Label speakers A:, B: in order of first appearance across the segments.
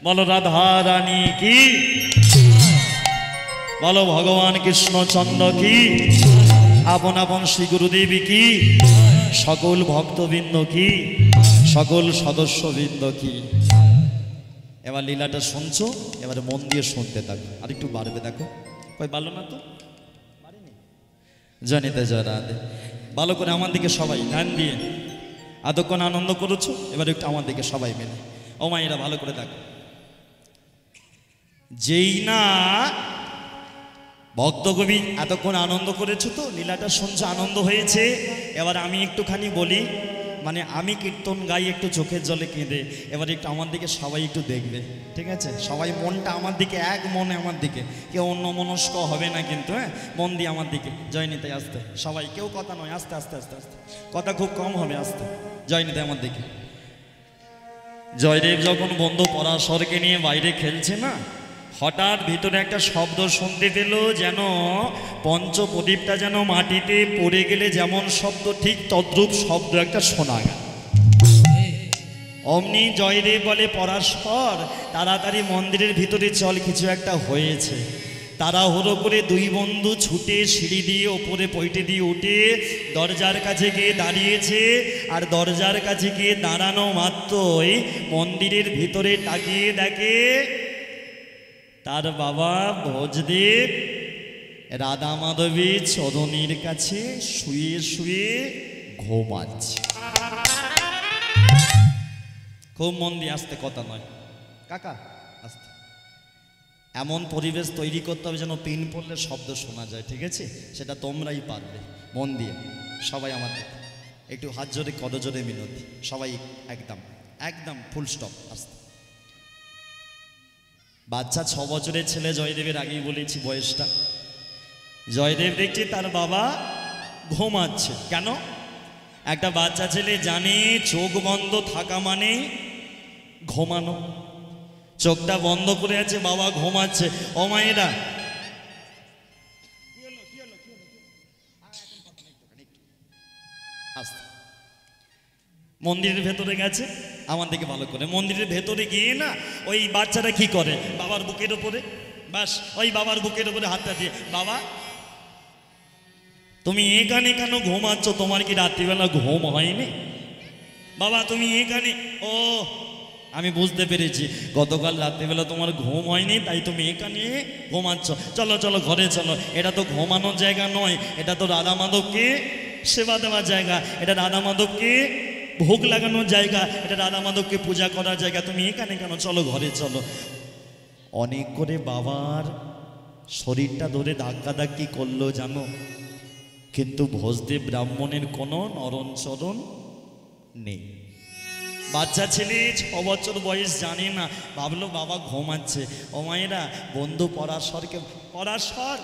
A: বলো রাধা রানী কি, বলো ভগবান কৃষ্ণচন্দ্র কি, আপন আপন শ্রী গুরুদেবী কি, সকল ভক্তবৃন্দ কি, সকল সদস্যবৃন্দ কি। এবার লীলাটা শুনছো, এবারে মন দিয়ে শুনতে থাকো। আর একটু বাড়বে দেখো, কই বাড়লো না তো, জানিতে যারা ভালো করে আমার দিকে সবাই ধ্যান দিয়ে এতক্ষণ আনন্দ করেছো, এবার একটু আমার দিকে সবাই মিলে ও মায়েরা ভালো করে দেখো। যেই না ভক্তকবি এতক্ষণ আনন্দ করেছো, তো লীলাটা শুনছো, আনন্দ হয়েছে। এবার আমি একটুখানি বলি, মানে আমি কীর্তন গাই একটু চোখের জলে কেঁদে, এবার একটু আমার দিকে সবাই একটু দেখবে, ঠিক আছে? সবাই মনটা আমার দিকে, এক মনে আমার দিকে, কেউ অন্য মনস্ক হবে না কিন্তু, হ্যাঁ, মন দিয়ে আমার দিকে। জয় নিতে আসতে সবাই, কেউ কথা নয়, আস্তে আস্তে আস্তে আস্তে, কথা খুব কম হবে, আস্তে। জয় নিতে আমার দিকে। জয়দেব যখন বন্ধু পরাশরকে নিয়ে বাইরে খেলছে না, হঠাৎ ভিতরে একটা শব্দ শুনতে পেল, যেন পঞ্চপ্রদীপটা যেন মাটিতে পড়ে গেলে যেমন শব্দ, ঠিক তদ্রূপ শব্দ একটা শোনা গেল। অমনি জয়দেব বলে, পরাশর তাড়াতাড়ি মন্দিরের ভিতরে চল, কিছু একটা হয়েছে। তাড়াহুড়ো করে দুই বন্ধু ছুটে সিঁড়ি দিয়ে ওপরে পৈটে দিয়ে উঠে দরজার কাছে গিয়ে দাঁড়িয়েছে। আর দরজার কাছে গিয়ে দাঁড়ানো মাত্রই মন্দিরের ভিতরে তাকিয়ে দেখে তার বাবা ভোজদেব রাধা মাধবী চরণীর কাছে শুয়ে শুয়ে ঘুমাচ্ছে। খুব মন দিয়ে, আসতে, কথা নয় কাকা, আসতে। এমন পরিবেশ তৈরি করতে হবে যেন পিন পড়লে শব্দ শোনা যায়, ঠিক আছে? সেটা তোমরাই পারবে। মন দিয়ে সবাই আমাদের একটু হাত জোরে করজোরে মিনতি, সবাই একদম একদম ফুল স্টপ, আসতে। বাচ্চা 6 বছরের ছেলে, জয়দেবের আগেই বলেছি বয়সটা। জয়দেব দেখছে তার বাবা ঘুমাচ্ছে। কেন? একটা বাচ্চা ছেলে জানে চোখ বন্ধ থাকা মানে ঘুমানো। চোখটা বন্ধ করে আছে, বাবা ঘুমাচ্ছে। ও মায়েরা, মন্দিরের ভেতরে গেছে, আমার দিকে ভালো করে। মন্দিরের ভেতরে গিয়ে না ওই বাচ্চাটা কি করে, বাবার বুকের ওপরে, বাস ওই বাবার বুকের ওপরে হাতটা দিয়ে, বাবা তুমি এখানে কেন ঘুমাচ্ছ? তোমার কি রাত্রিবেলা ঘুম হয়নি? বাবা তুমি এখানে, ও আমি বুঝতে পেরেছি, গতকাল রাত্রিবেলা তোমার ঘুম হয়নি, তাই তুমি এখানে ঘুমাচ্ছ। চলো চলো ঘরে চলো। এটা তো ঘুমানোর জায়গা নয়, এটা তো রাধা মাধবকে সেবা দেওয়ার জায়গা, এটা রাধা মাধবকে ভোগ লাগানোর জায়গা, এটা রাধা মাধবকে পূজা করার জায়গা। তুমি এখানে কেন? চলো ঘরে চলো। অনেক করে বাবার শরীরটা ধরে ধাক্কাধাক্কি করলো জানো, কিন্তু ভোজদেব ব্রাহ্মণের কোনো নরণচরণ নেই। বাচ্চা ছেলে 6 বছর বয়স, জানে না, ভাবলো বাবা ঘুমাচ্ছে। ও মায়েরা, বন্ধু পরাশরকে, পরাশর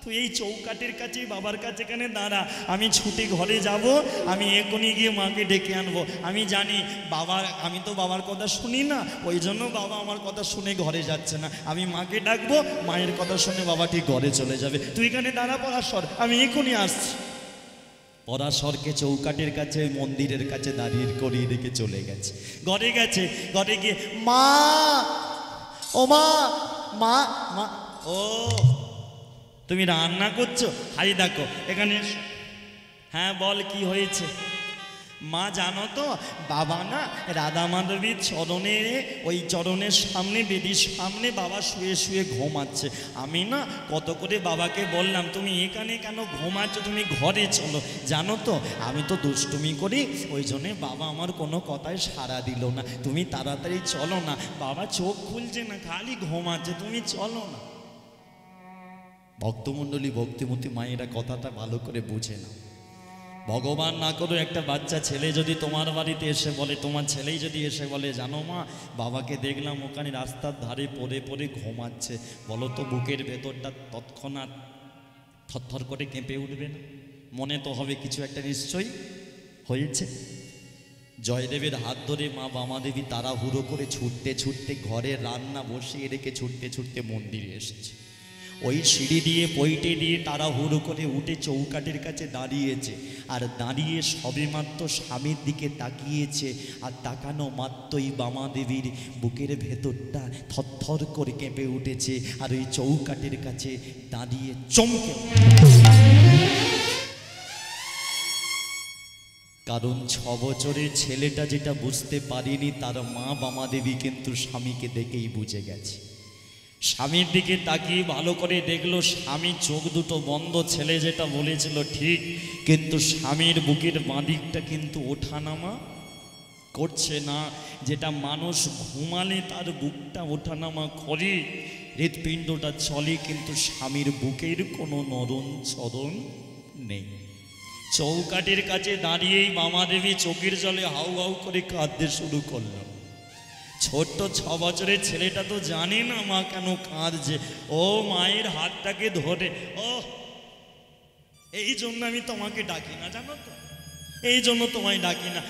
A: তুই এই চৌকাটের কাছে বাবার কাছে এখানে দাঁড়া, আমি ছুটে ঘরে যাব, আমি এখনই গিয়ে মাকে ডেকে আনবো। আমি জানি বাবা, আমি তো বাবার কথা শুনি না, ওই জন্য বাবা আমার কথা শুনে ঘরে যাচ্ছে না। আমি মাকে ডাকবো, মায়ের কথা শুনে বাবা ঠিক ঘরে চলে যাবে। তুই এখানে দাঁড়া পরাশর, আমি এখনই আসছি। পরাশরকে চৌকাটের কাছে, মন্দিরের কাছে দাঁড়িয়ে করিয়ে রেখে চলে গেছে। ঘরে গেছে, ঘরে গিয়ে মা, ও মা, মা, মা, ও তুমি রান্না করছো? হাই দেখো এখানে। হ্যাঁ বল, কি হয়েছে? মা জানো তো, বাবা না রাধা মাধবীর চরণে, ওই চরণের সামনে, বেদির সামনে বাবা শুয়ে শুয়ে ঘুমাচ্ছে। আমি না কত করে বাবাকে বললাম তুমি এখানে কেন ঘুমাচ্ছ, তুমি ঘরে চলো। জানো তো আমি তো দুষ্টুমি করি, ওই জন্যে বাবা আমার কোনো কথায় সাড়া দিল না। তুমি তাড়াতাড়ি চলো না, বাবা চোখ খুলছে না, খালি ঘুমাচ্ছে, তুমি চলো না। ভক্তমণ্ডলী, ভক্তিমতী মায়েরা কথাটা ভালো করে বুঝে না। ভগবান না করো একটা বাচ্চা ছেলে যদি তোমার বাড়িতে এসে বলে, তোমার ছেলেই যদি এসে বলে, জানো মা বাবাকে দেখলাম ওখানে রাস্তার ধারে পড়ে পড়ে ঘুমাচ্ছে, বলো তো বুকের ভেতরটা তৎক্ষণাৎ থরথর করে কেঁপে উঠবে না? মনে তো হবে কিছু একটা নিশ্চয়ই হয়েছে। জয়দেবের হাত ধরে মা বামাদেবী তাড়াহুড়ো করে ছুটতে ছুটতে ঘরে রান্না বসিয়ে রেখে ছুটতে ছুটতে মন্দিরে এসেছে। ওই সিঁড়ি দিয়ে পৈটে দিয়ে তাড়াহুড়ো করে উঠে চৌকাঠের কাছে দাঁড়িয়েছে, আর দাঁড়িয়ে সবেমাত্র স্বামীর দিকে তাকিয়েছে, আর তাকানো মাত্রই বামাদেবীর বুকের ভেতরটা থরথর করে কেঁপে উঠেছে, আর ওই চৌকাঠের কাছে দাঁড়িয়ে চমকে। কারণ 6 বছরের ছেলেটা যেটা বুঝতে পারেনি, তার মা বামাদেবী কিন্তু স্বামীকে দেখেই বুঝে গেছে। স্বামীর দিকে তাকিয়ে ভালো করে দেখলো, স্বামী চোখ দুটো বন্ধ, ছেলে যেটা বলেছিল ঠিক, কিন্তু স্বামীর বুকের বাঁদিকটা কিন্তু ওঠানামা করছে না। যেটা মানুষ ঘুমালে তার বুকটা ওঠানামা করে, হৃৎপিণ্ডটা চলে, কিন্তু স্বামীর বুকের কোনো নরম চরণ নেই। চৌকাঠের কাছে দাঁড়িয়েই বামাদেবী চোখের জলে হাউ হাউ করে কাঁদতে শুরু করল। ছোট্ট 6 বছরের ছেলেটা তো জানে না মা কেন কাঁদছে। ও মায়ের হাতটাকে ধরে, ও এই জন্য আমি তোমাকে ডাকি না, জানো তো, এই জন্য তোমায় ডাকি না।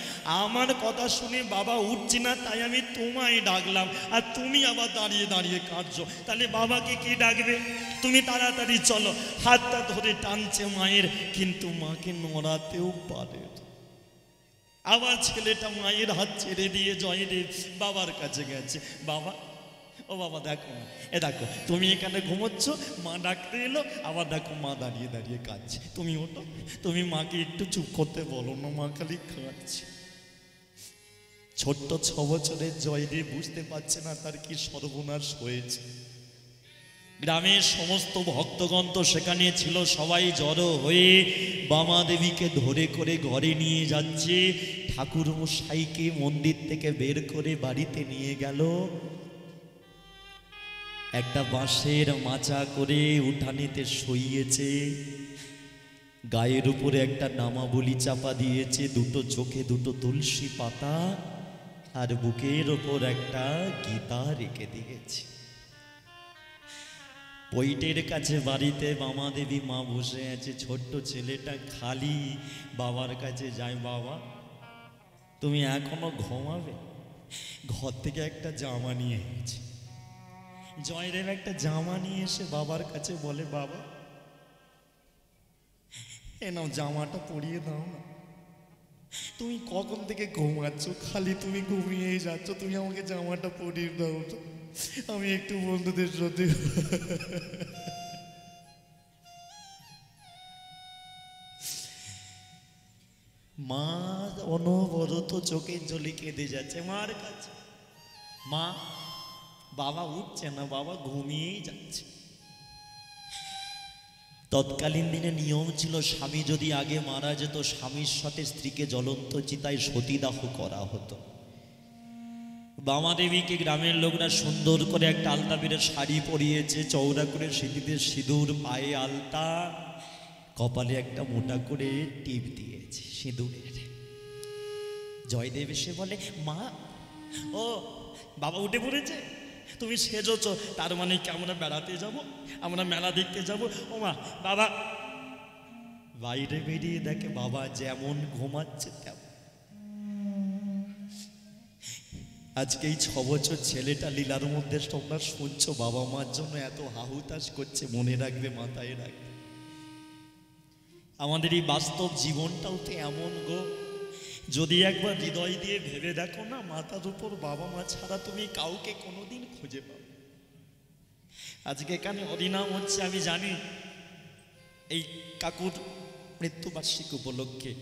A: আমার কথা শুনে বাবা উঠছে না, তাই আমি তোমায় ডাকলাম, আর তুমি আবার দাঁড়িয়ে দাঁড়িয়ে কাঁদছো, তাহলে বাবাকে কে ডাকবে? তুমি তাড়াতাড়ি চলো। হাতটা ধরে টানছে মায়ের, কিন্তু মাকে নড়াতেও পারে। আবার ছেলেটা মায়ের হাত ছেড়ে দিয়ে জয়দেব বাবার কাছে গেছে। বাবা, ও বাবা দেখো, এ দেখো তুমি এখানে ঘুমোচ্ছ, মা ডাকতে এলো, আবার দেখো মা দাঁড়িয়ে দাঁড়িয়ে কাঁদছে, তুমি ওঠো, তুমি মাকে একটু চুপ করতে বলো না, মা খালি কাঁদছে। ছোট্ট 6 বছরের জয়দেব বুঝতে পারছে না তার কি সর্বনাশ হয়েছে। গ্রামের সমস্ত ভক্তগণ তো সেখানে ছিল, সবাই জড়ো হয়ে বামাদেবীকে ধরে করে ঘরে নিয়ে যাচ্ছে। ঠাকুর মশাইকে মন্দির থেকে বের করে বাড়িতে নিয়ে গেল। একটা বাঁশের মাচা করে উঠানেতে শুইয়েছে, গায়ের উপরে একটা নামাবলী চাপা দিয়েছে, দুটো চোখে দুটো তুলসী পাতা, আর বুকের ওপর একটা গীতা রেখে দিয়েছে। পৈটের কাছে বাড়িতে বামাদেবী মা বসে আছে, ছোট্ট ছেলেটা খালি বাবার কাছে যায়, বাবা তুমি এখনো ঘুমাবে? ঘর থেকে একটা জামা নিয়ে এসেছে। জয়দেব একটা জামা নিয়ে এসে বাবার কাছে বলে, বাবা এ নাও জামাটা পরিয়ে দাও না, তুমি কখন থেকে ঘুমাচ্ছ, খালি তুমি ঘুমিয়েই যাচ্ছ, তুমি আমাকে জামাটা পরিয়ে দাও, আমি একটু বন্ধুদের সাথে। মা অনবরত চোখের জলে কেঁদে যাচ্ছে মার কাছে। মা, বাবা উঠছে না, বাবা ঘুমিয়েই যাচ্ছে। তৎকালীন দিনে নিয়ম ছিল, স্বামী যদি আগে মারা যেত, স্বামীর সাথে স্ত্রীকে জ্বলন্ত চিতায় সতীদাহ করা হতো। বামাদেবীকে গ্রামের লোকরা সুন্দর করে একটা আলতা বেরের শাড়ি পরিয়েছে, চওড়া করে সিঁথিতে সিঁদুর, পায়ে আলতা, কপালে একটা মোটা করে টিপ দিয়েছে সিঁদুরের। জয়দেব এসে বলে, মা, ও বাবা উঠে পড়েছে, তুমি সেজেছ, তার মানে কি আমরা বেড়াতে যাব, আমরা মেলা দেখতে যাব? ও মা, বাবা বাইরে বেরিয়ে দেখে বাবা যেমন ঘুমাচ্ছে তেমন। আজকে এই 6 বছর ছেলেটা লীলার মধ্যে তোমরা শুনছো, বাবা মার জন্য এত হাহুতাশ করছে, মনে রাখবে, মাথায় রাখবে। আমাদের এই বাস্তব জীবনটাও তো এমন গো, যদি একবার হৃদয় দিয়ে ভেবে দেখো না, মাথার উপর বাবা মা ছাড়া তুমি কাউকে কোনোদিন খুঁজে পাবে। আজকে এখানে হরিনাম হচ্ছে, আমি জানি এই কাকুর মৃত্যুবার্ষিকী উপলক্ষে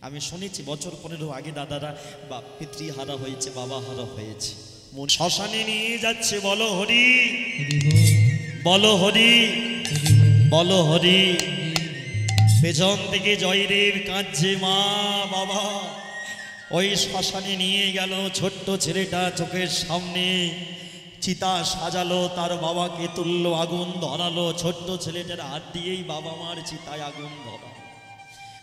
A: আমি শুনেছি বছর 15 আগে দাদারা বা পিতৃহারা হয়েছে, বাবা হারা হয়েছে, মন শ্মশানে নিয়ে যাচ্ছে। বলো হরি, বলো হরি, বলো হরি। পেছন থেকে জয়দেব কাঁদছে, মা বাবা। ওই শ্মশানে নিয়ে গেল, ছোট্ট ছেলেটা চোখের সামনে চিতা সাজালো, তার বাবাকে তুললো, আগুন ধরালো। ছোট্ট ছেলেটার হাত দিয়েই বাবা মার চিতায় আগুন ধরা,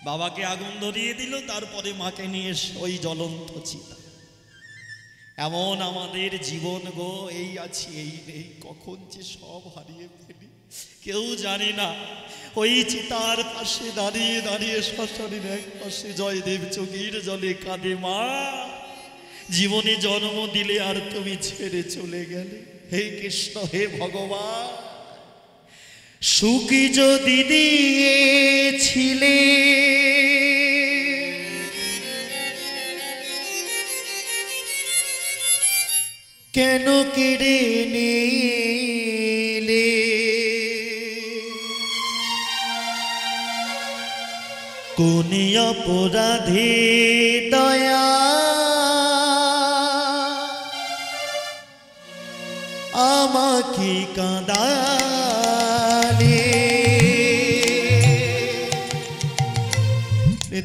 A: বাবাকে আগুন ধরিয়ে দিল, তারপরে মাকে নিয়ে ওই জ্বলন্ত চিতা। এমন আমাদের জীবন গো, এই আছি এই নেই, কখন যে সব হারিয়ে ফেলি কেউ জানে না। ওই চিতার পাশে দাঁড়িয়ে দাঁড়িয়ে শ্মশানের এক পাশে জয়দেব চোখের জলে কাঁদে, মা জীবনে জন্ম দিলে আর তুমি ছেড়ে চলে গেলে, হে কৃষ্ণ, হে ভগবান, সুখ যদি দিয়েছিলে কেন কেড়ে নিলে কোন অপরাধে দয়া আমাকে কাঁদালে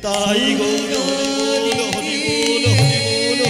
A: তাই গৌর হরি বল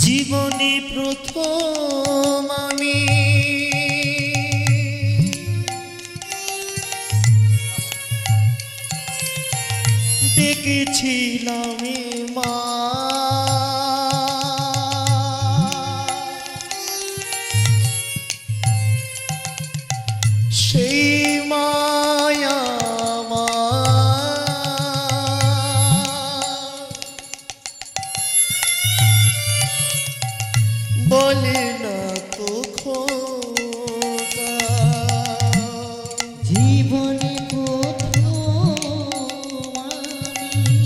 A: জীবনে প্রথম আমি দেখেছিলাম মা সেই মায়া বলে না তো খোকা জীবনে প্রথম আমি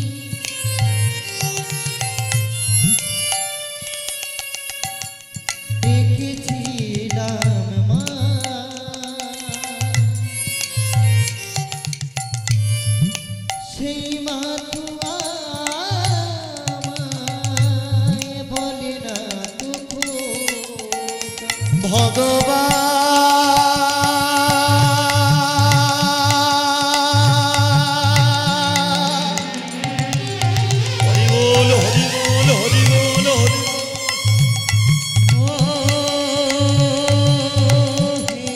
A: দেখেছিলাম মা সেই মা ভগবান হরি বল হরি বল হরি বল হরি ও হে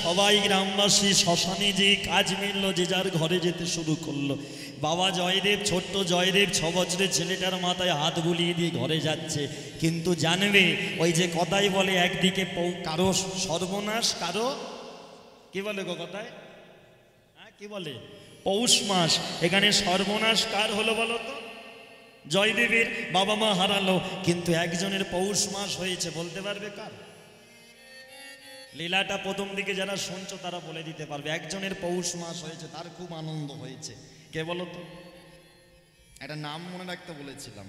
A: সবাই গ্রামবাসী শ্মশানে যে কাজ মিলল, যে যার ঘরে যেতে শুরু করলো। বাবা জয়দেব, ছোট্ট জয়দেব 6 বছরের ছেলেটার মাথায় হাত বুলিয়ে দিয়ে ঘরে যাচ্ছে। কিন্তু জানবে ওই যে কথাই বলে, একদিকে কারো সর্বনাশ, কারো কি বলে গো কথায়, হ্যাঁ কি বলে, পৌষ মাস। এখানে সর্বনাশ কার হলো বলো তো? জয়দেবের বাবা মা হারালো, কিন্তু একজনের পৌষ মাস হয়েছে। বলতে পারবে কার? লীলাটা প্রথম দিকে যারা শুনছো তারা বলে দিতে পারবে। একজনের পৌষ মাস হয়েছে, তার খুব আনন্দ হয়েছে। কে বলো তো? একটা নাম মনে রাখতে বলেছিলাম,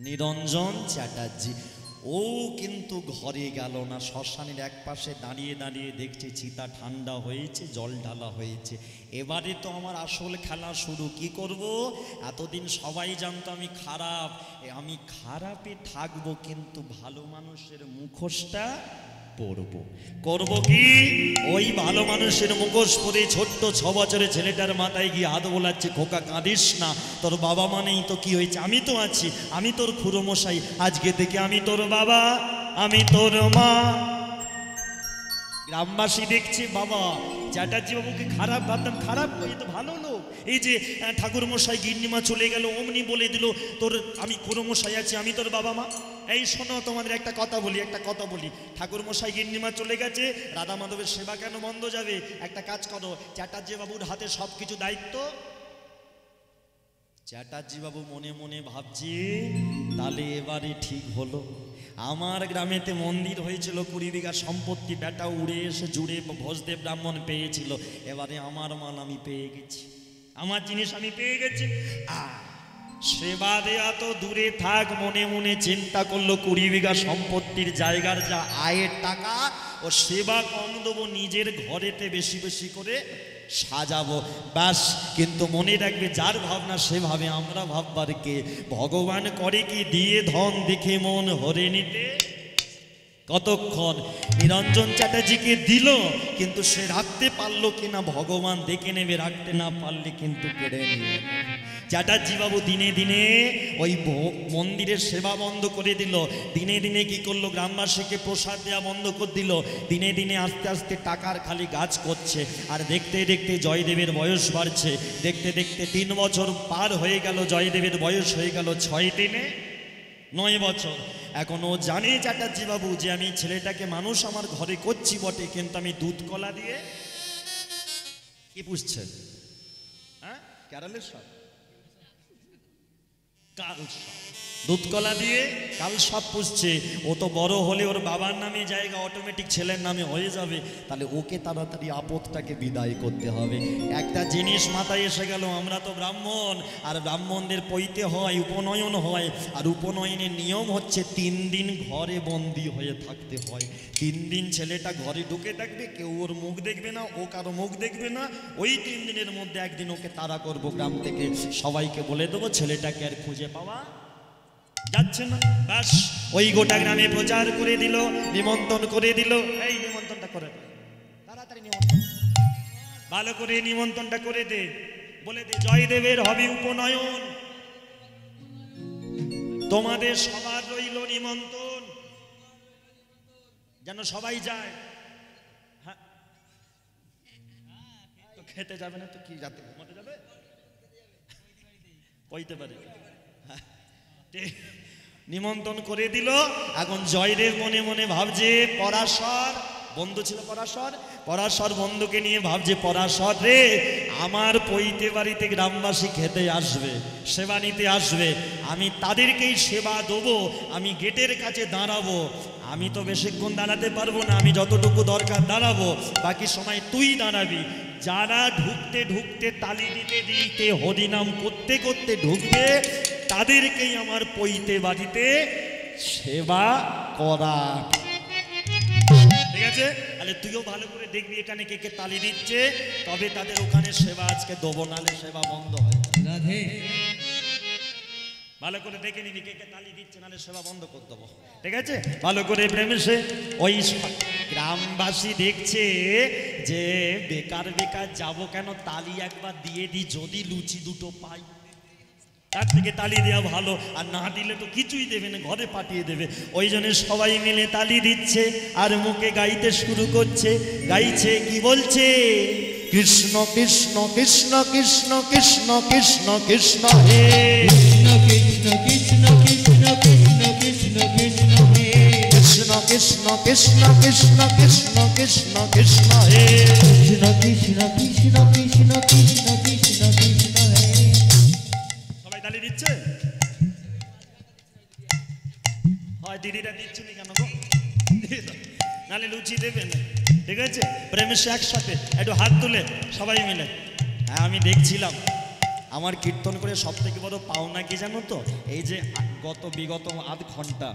A: নিরঞ্জন চ্যাটার্জি। ও কিন্তু ঘরে গেল না, শ্মশানের এক পাশে দাঁড়িয়ে দাঁড়িয়ে দেখছে চিতা ঠান্ডা হয়েছে, জল ঢালা হয়েছে। এবারে তো আমার আসল খেলা শুরু। কি করব? এতদিন সবাই জানতো আমি খারাপ, আমি খারাপে থাকবো, কিন্তু ভালো মানুষের মুখোশটা পরবো। করব কি? ওই ভালো মানুষের মুখোশ পরে ছোট্ট 6 বছরের ছেলেটার মাথায় গিয়ে হাত বোলাচ্ছে, খোকা কাঁদিস না, তোর বাবা মা নেই তো কি হয়েছে, আমি তো আছি, আমি তোর খুড়োমশাই, আজকে থেকে আমি তোর বাবা, আমি তোর মা। গ্রামবাসী দেখছে বাবা চ্যাটার্জি বাবুকে খারাপ ভাবতাম, খারাপ এই তো ভালো লোক। এই যে ঠাকুর মশাই গিন্নিমা চলে গেল, অমনি বলে দিল তোর আমি খুড়োমশাই আছি, আমি তোর বাবা মা। এই শোনো তোমাদের একটা কথা বলি, ঠাকুর মশাই গিন্নিমা চলে গেছে, রাধা মাধবের সেবা কেন বন্ধ যাবে? একটা কাজ করো, চ্যাটার্জি বাবুর হাতে সব কিছু দায়িত্ব। চ্যাটার্জি বাবু মনে মনে ভাবছে তাহলে এবারে ঠিক হলো। আমার গ্রামেতে মন্দির হয়েছিল, 20 বিঘা সম্পত্তি বেটা উড়ে এসে জুড়ে ভোজদেব ব্রাহ্মণ পেয়েছিল, এবারে আমার মাল আমি পেয়ে গেছি, আমার জিনিস আমি পেয়ে গেছি। সেবা দেয়া তো দূরে থাক, মনে মনে চিন্তা করলো 20 বিঘা সম্পত্তির জায়গার যা আয়ের টাকা, ও সেবা কম দেবো, নিজের ঘরেতে বেশি বেশি করে সাজাবো, ব্যাস। কিন্তু মনে রাখবে যার ভাবনা সেভাবে আমরা ভাববার কে? ভগবান করে কি দিয়ে ধন দেখে মন হরে নিতে। কতক্ষণ নিরঞ্জন চ্যাটার্জিকে দিল, কিন্তু সে রাখতে পারলো কিনা ভগবান দেখে নেবে, রাখতে না পারলে কিন্তু কেড়ে নেবে। চ্যাটার্জি বাবু দিনে দিনে ওই মন্দিরের সেবা বন্ধ করে দিল, দিনে দিনে কি করলো, গ্রামবাসীকে প্রসাদ দেওয়া বন্ধ করে দিল, দিনে দিনে আস্তে আস্তে টাকার খালি গাছ করছে। আর দেখতে দেখতে জয়দেবের বয়স বাড়ছে, দেখতে দেখতে 3 বছর পার হয়ে গেল, জয়দেবের বয়স হয়ে গেল 6 দিনে 9 বছর। এখন ও জানে চ্যাটার্জি বাবু যে আমি ছেলেটাকে মানুষ আমার ঘরে করছি বটে, কিন্তু আমি দুধ কলা দিয়ে কি পুষছে? হ্যাঁ, কেরালের সব কাল দুধ কলা দিয়ে কাল সব পুষছে। ও তো বড় হলে ওর বাবার নামে জায়গা অটোমেটিক ছেলের নামে হয়ে যাবে, তাহলে ওকে তাড়াতাড়ি আপদটাকে বিদায় করতে হবে। একটা জিনিস মাথায় এসে গেল, আমরা তো ব্রাহ্মণ, আর ব্রাহ্মণদের পৈতে হয়, উপনয়ন হয়, আর উপনয়নের নিয়ম হচ্ছে 3 দিন ঘরে বন্দি হয়ে থাকতে হয়। 3 দিন ছেলেটা ঘরে ঢুকে থাকবে, কেউ ওর মুখ দেখবে না, ও কারো মুখ দেখবে না। ওই 3 দিনের মধ্যে একদিন ওকে তাড়া করবো গ্রাম থেকে, সবাইকে বলে দেবো ছেলেটাকে আর খুঁজে পাওয়া যাচ্ছে না। ব্যাস ওই গোটা গ্রামে প্রচার করে দিল, নিমন্ত্রণ করে দিল। এই নিমন্ত্রণটা করে দে, তাড়াতাড়ি নিমন্ত্রণ, ভালো করে নিমন্ত্রণটা করে দে, বলে দে জয়দেবের হবে উপনয়ন, তোমাদের সবার রইল নিমন্ত্রণ, যেন সবাই যায়। হ্যাঁ, তো খেতে যাবে না তো কি, যাতে ঘুমাতে যাবে, পইতে পারে। নিমন্ত্রণ করে দিল। এখন জয়দেব মনে মনে ভাবছে, পরাশর বন্ধু ছিল, পরাশর বন্ধুকে নিয়ে ভাবছে, পরাশর রে, আমার পৈতে বাড়িতে গ্রামবাসী খেতে আসবে, সেবা নিতে আসবে, আমি তাদেরকেই সেবা দেবো, আমি গেটের কাছে দাঁড়াবো। আমি তো বেশিক্ষণ দাঁড়াতে পারবো না, আমি যতটুকু দরকার দাঁড়াবো, বাকি সময় তুই দাঁড়াবি। যারা ঢুকতে ঢুকতে তালি দিতে দিতে হরিনাম করতে করতে ঢুকবে, তাদেরকেই আমার পৈতে বাড়িতে সেবা করা। ঠিক আছে? তাহলে তুইও ভালো করে দেখবি এখানে কে কে তালি দিচ্ছে, তবে তাদের ওখানে সেবা আজকে দেবো, নালে সেবা বন্ধ হয়। ভালো করে দেখে নিবি কে কে তালি দিচ্ছে, নালে সেবা বন্ধ করে দেবো। ঠিক আছে? ভালো করে প্রেমসে ওই গ্রামবাসী দেখছে যে বেকার বেকার যাবো কেন, তালি একবার দিয়ে দি, যদি লুচি দুটো পাই তার থেকে তালি দেওয়া ভালো, আর না দিলে তো কিছুই দেবে না, ঘরে পাঠিয়ে দেবে। ওই জন্য সবাই মিলে তালি দিচ্ছে, আর মুখে গাইতে শুরু করছে। গাইছে কি বলছে? কৃষ্ণ কৃষ্ণ কৃষ্ণ কৃষ্ণ কৃষ্ণ কৃষ্ণ কৃষ্ণ হে কৃষ্ণ কৃষ্ণ কৃষ্ণ কৃষ্ণ কৃষ্ণ কৃষ্ণ হে কৃষ্ণ কৃষ্ণ কৃষ্ণ কৃষ্ণ কৃষ্ণ কৃষ্ণ কৃষ্ণ হে কৃষ্ণ কৃষ্ণ কৃষ্ণ কৃষ্ণ কৃষ্ণ কৃষ্ণ কৃষ্ণ হে। সবাই তালি দিচ্ছে? হয় দিদিরা দিচ্ছে না কেন গো, নালে লুচি দেবে না। ঠিক আছে? প্রেমের একসাথে একটু হাত তুলে সবাই মিলে। হ্যাঁ, আমি দেখছিলাম আমার কীর্তন করে সব থেকে বড় পাওনা কি জানো তো? এই যে বিগত আধ ঘন্টা,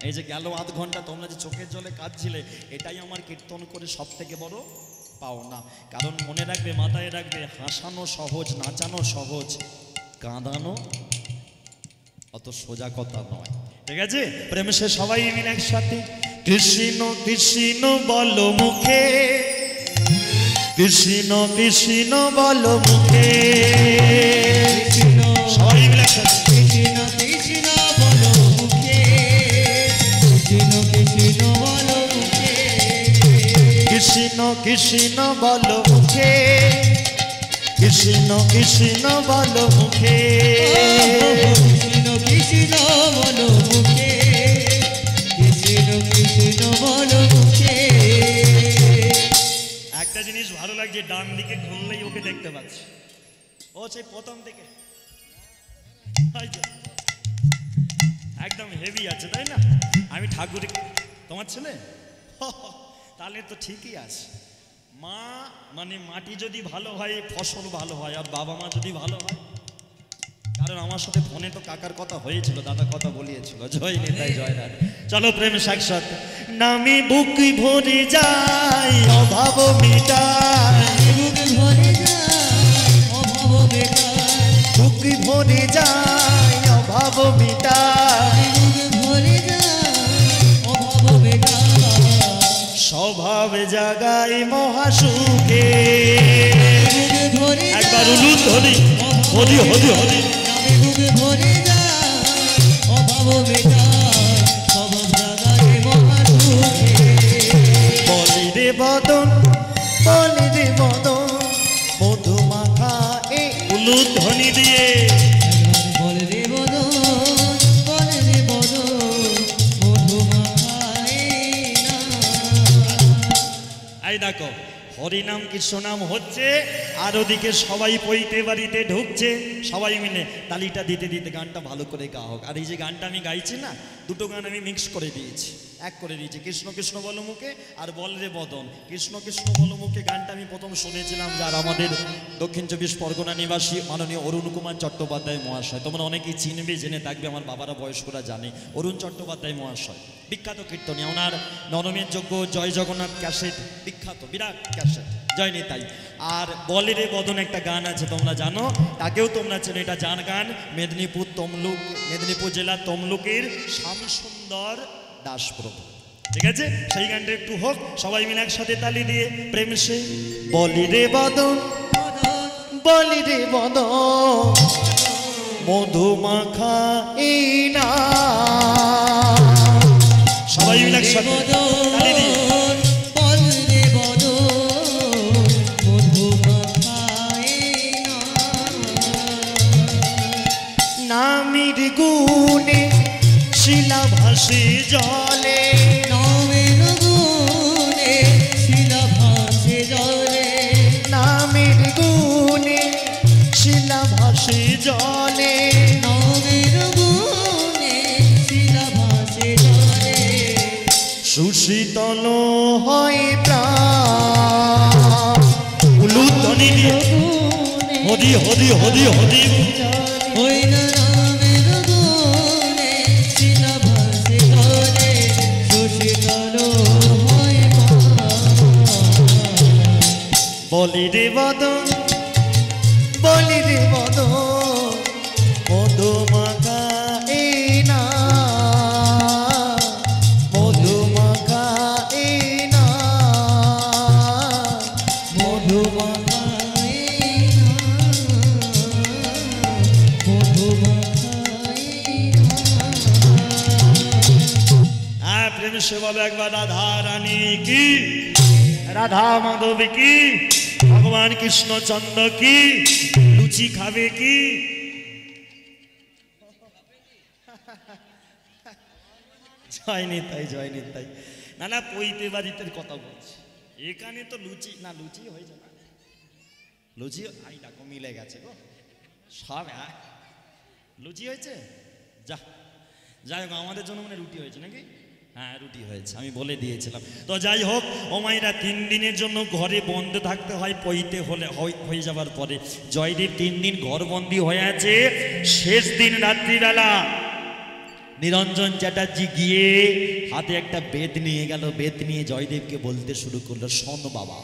A: এই যে গেল আধ ঘন্টা তোমরা যে চোখের জলে কাঁদছিলে, এটাই আমার কীর্তন করে সব থেকে বড় পাওনা। কারণ মনে রাখবে, মাথায় রাখবে, হাসানো সহজ, নাচানো সহজ, কাঁদানো অত সোজা কথা নয়। ঠিক আছে? প্রেমে সে সবাই মিলে একসাথে কৃষ্ণ কৃষ্ণ বলো মুখে, কৃষ্ণ কৃষ্ণ বলো মুখে, সবাই মিলে কৃষ্ণ কৃষ্ণ বলো মুখে, কৃষ্ণ কৃষ্ণ বলো মুখে, কৃষ্ণ কৃষ্ণ বলো মুখে, কৃষ্ণ কৃষ্ণ বলো মুখে,
B: কৃষ্ণ কৃষ্ণ বলো মুখে, কৃষ্ণ কৃষ্ণ বলো মুখে।
A: একটা জিনিস ভালো লাগছে, ডান দিকে ঘুরলেই ওকে দেখতে পাচ্ছি, ও সেই প্রথম থেকে একদম হেভি আছে, তাই না? আমি ঠাকুর, তোমার ছেলে তাহলে তো ঠিকই আছে। মা মানে মাটি যদি ভালো হয় ফসল ভালো হয়, আর বাবা মা যদি ভালো হয়। কারণ আমার সাথে ফোনে তো কাকার কথা হয়েছিল, দাদা কথা বলিয়েছিল। জয় নেতাই জয় রাধা। চলো প্রেম সাক্ষাৎ। নামি বুক ভরে যাই অভাব মিটাই,
B: বুক ভরে যায় অভাব মেটায়,
A: বুক ভরে যাই অভাব মিটাই,
B: বুক ভরে যায় অভাব মেটায়,
A: স্বভাব জাগাই মহাসুখে।
B: বুক ভরে
A: একবার
B: যায়
A: উলুদ হরি হরি হরি হরি।
B: নামে বুক ভরে যায় অভাব মেটায়, স্বভাব জাগায় মহাসুখে।
A: বলি রে বদন, বলি রে বদন, মধুমাখা এ উলুদ ধ্বনি দিয়ে।
B: বল রে বদন, বল রে বদন, মধুমাখায় না।
A: এই দেখো হরিনাম কৃষ্ণ নাম হচ্ছে, আর ওদিকে সবাই পৈতে বাড়িতে ঢুকছে, সবাই মিলে তালিটা দিতে দিতে গানটা ভালো করে গা হোক। আর এই যে গানটা আমি গাইছি না, দুটো গান আমি মিক্স করে দিয়েছি, এক করে দিয়েছি। কৃষ্ণ কৃষ্ণ বলো মুখে আর বল রে বদন। কৃষ্ণ কৃষ্ণ বলো মুখে গানটা আমি প্রথম শুনেছিলাম যার আমাদের দক্ষিণ চব্বিশ পরগনা নিবাসী মাননীয় অরুণ কুমার চট্টোপাধ্যায় মহাশয়। তোমরা অনেকেই চিনবে, জেনে থাকবে, আমার বাবারা বয়স্করা জানে। অরুণ চট্টোপাধ্যায় মহাশয় বিখ্যাত কীর্তনী, ওনার নরমের যোগ্য জয় জগন্নাথ ক্যাসেট বিখ্যাত, বিরাট ক্যাসেট, জয় নিতাই। আর বলে রে বদন একটা গান আছে, তোমরা জানো, তাকেও তোমরা চেনো, এটা যার গান মেদিনীপুর তমলুক, মেদিনীপুর জেলার তমলুকের শ্যামসুন্দর দাসপ্রভু। ঠিক আছে, সেই গানটা একটু হোক, সবাই মিলে একসাথে তালি দিয়ে প্রেম সে। বলি রে বদন, বলি রে বদন, মধুমাখা এই না। সবাই মিলে একসাথে তালি দিয়ে।
B: বল রে বদন, মধুমাখায় না।
A: নামির গুণে শিলা ভাসে জলে,
B: নামের গুণে শিলা ভাসে জলে,
A: নামের গুণে শিলা ভাসে জলে,
B: নামের গুণে শিলা ভাসে জলে,
A: সুশীতল হয় প্রাণ। উলুদ ধ্বনি দিয়ে হরি হরি হরি হরি।
B: ওই না নামের গুণে শিলা ভাসে জলে, সুশীতল হয় প্রাণ।
A: বলি রে বদন, বলি রে বদন, মধুমাখা এই না, মধুমাখা এই না,
B: মধুমাখায় না, মধুমাখায় না।
A: হ্যাঁ প্রেম সে বলো একবার রাধা রানী কি, রাধা মাধব কি, ভগবান কৃষ্ণচন্দ্র কি, লুচি খাবে কি? জয় নিতাই জয় নিতাই। না না পৈতে বাড়িতে কথা বলছি, এখানে তো লুচি না, লুচি হয়েছে না, লুচি আই দেখো মিলে গেছে গো সব। হ্যাঁ লুচি হয়েছে, যা যাই হোক আমাদের জন্য মানে রুটি হয়েছে নাকি? হ্যাঁ রুটি হয়েছে, আমি বলে দিয়েছিলাম। তো যাই হোক, ও মায়েরা 3 দিনের জন্য ঘরে বন্ধ থাকতে হয় পইতে হলে, হয়ে যাওয়ার পরে জয়দেব 3 দিন ঘরবন্দি হয়ে আছে। শেষ দিন রাত্রিবেলা নিরঞ্জন চ্যাটার্জি গিয়ে হাতে একটা বেদ নিয়ে গেল, বেদ নিয়ে জয়দেবকে বলতে শুরু করলো, শোন বাবা,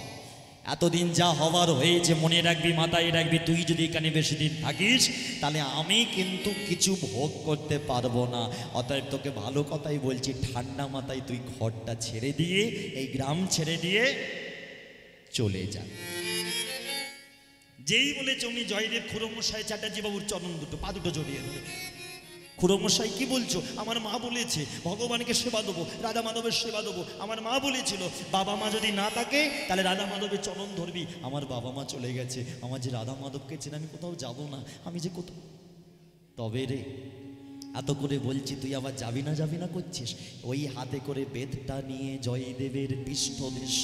A: এতদিন যা হওয়ার হয়েছে মনে রাখবি, মাথায় রাখবি, তুই যদি এখানে বেশি দিন থাকিস তাহলে আমি কিন্তু কিছু ভোগ করতে পারবো না। অতএব তোকে ভালো কথাই বলছি, ঠান্ডা মাথায় তুই ঘরটা ছেড়ে দিয়ে, এই গ্রাম ছেড়ে দিয়ে চলে যা। যেই বলেছে অমনি জয়দেব খুড়োমশাই চ্যাটার্জি বাবুর চরণ দুটো, পা দুটো জড়িয়ে ধরে খুড়োমশাই কি বলছো? আমার মা বলেছে ভগবানকে সেবা দেবো, রাধা মাধবের সেবা দেবো। আমার মা বলেছিল বাবা মা যদি না থাকে তাহলে রাধা মাধবের চরণ ধরবি। আমার বাবা মা চলে গেছে, আমার যে রাধা মাধবকে চেনে আমি কোথাও যাব না, আমি যে কোথাও। তবে রে এত করে বলছি তুই আবার যাবি না করছিস। ওই হাতে করে বেদটা নিয়ে জয়দেবের পৃষ্ঠদেশ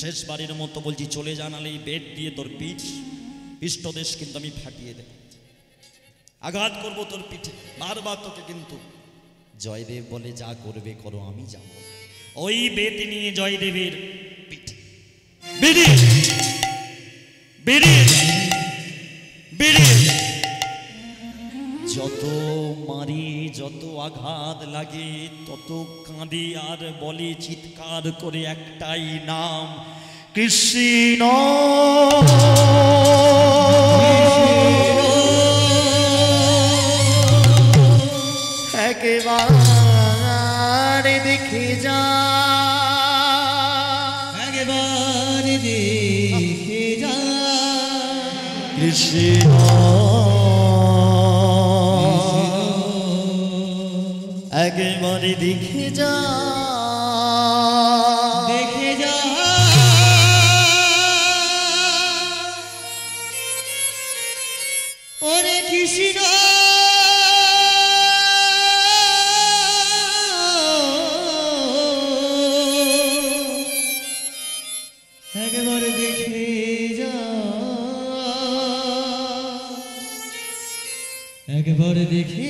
A: শেষবারের মতো বলছি চলে জানালে এই বেদ দিয়ে তোর পৃষ্ঠদেশ কিন্তু আমি ফাটিয়ে দেব, আঘাত করব তোর পিঠে বারবার তোকে। কিন্তু জয়দেব বলে যা করবে করো, আমি যাব। ওই বেদ নিয়ে জয়দেবের পিঠে বেরিয়ে বেরিয়ে বেরিয়ে যত মারি যত আঘাত লাগে তত কাঁদে আর বলে চিৎকার করে একটাই নাম, কৃষ্ণ। একেবারে দেখে যা,
B: একবারে দেখে যা
A: কৃষ্ণ। একেবারে দেখে যা,
B: দেখে যা ওরে কৃষ্ণ। একবারে দেখে যা, একবারে দেখে